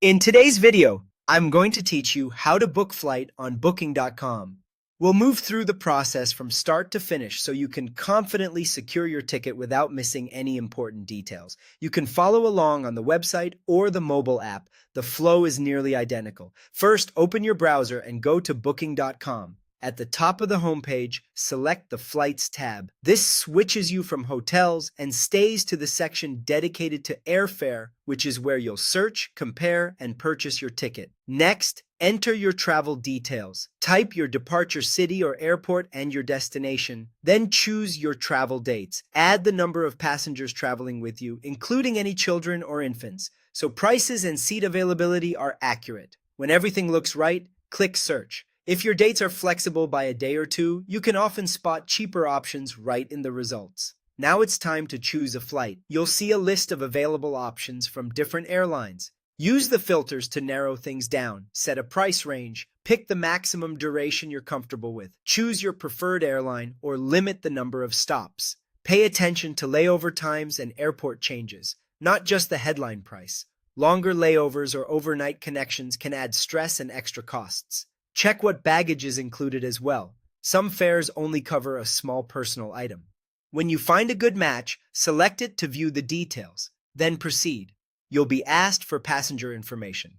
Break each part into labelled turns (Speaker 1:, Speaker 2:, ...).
Speaker 1: In today's video, I'm going to teach you how to book flight on Booking.com. We'll move through the process from start to finish so you can confidently secure your ticket without missing any important details. You can follow along on the website or the mobile app. The flow is nearly identical. First, open your browser and go to Booking.com. At the top of the homepage, select the Flights tab. This switches you from hotels and stays to the section dedicated to airfare, which is where you'll search, compare, and purchase your ticket. Next, enter your travel details. Type your departure city or airport and your destination. Then choose your travel dates. Add the number of passengers traveling with you, including any children or infants, so prices and seat availability are accurate. When everything looks right, click Search. If your dates are flexible by a day or two, you can often spot cheaper options right in the results. Now it's time to choose a flight. You'll see a list of available options from different airlines. Use the filters to narrow things down, set a price range, pick the maximum duration you're comfortable with, choose your preferred airline, or limit the number of stops. Pay attention to layover times and airport changes, not just the headline price. Longer layovers or overnight connections can add stress and extra costs. Check what baggage is included as well. Some fares only cover a small personal item. When you find a good match, select it to view the details. Then proceed. You'll be asked for passenger information.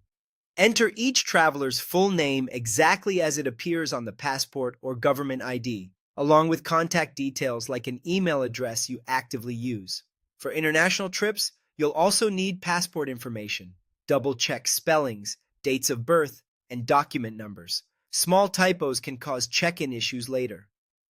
Speaker 1: Enter each traveler's full name exactly as it appears on the passport or government ID, along with contact details like an email address you actively use. For international trips, you'll also need passport information. Double-check spellings, dates of birth, and document numbers. Small typos can cause check-in issues later.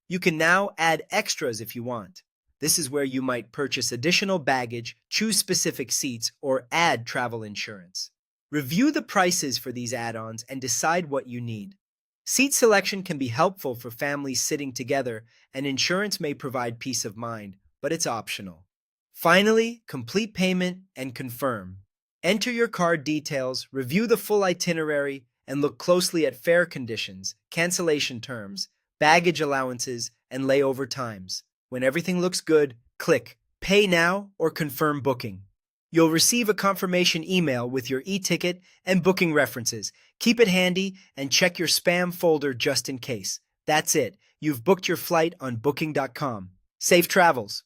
Speaker 1: You can now add extras if you want. This is where you might purchase additional baggage, choose specific seats, or add travel insurance. Review the prices for these add-ons and decide what you need. Seat selection can be helpful for families sitting together, and insurance may provide peace of mind, but it's optional. Finally, complete payment and confirm. Enter your card details, review the full itinerary, and look closely at fare conditions, cancellation terms, baggage allowances, and layover times. When everything looks good, click Pay Now or Confirm Booking. You'll receive a confirmation email with your e-ticket and booking references. Keep it handy and check your spam folder just in case. That's it. You've booked your flight on Booking.com. Safe travels!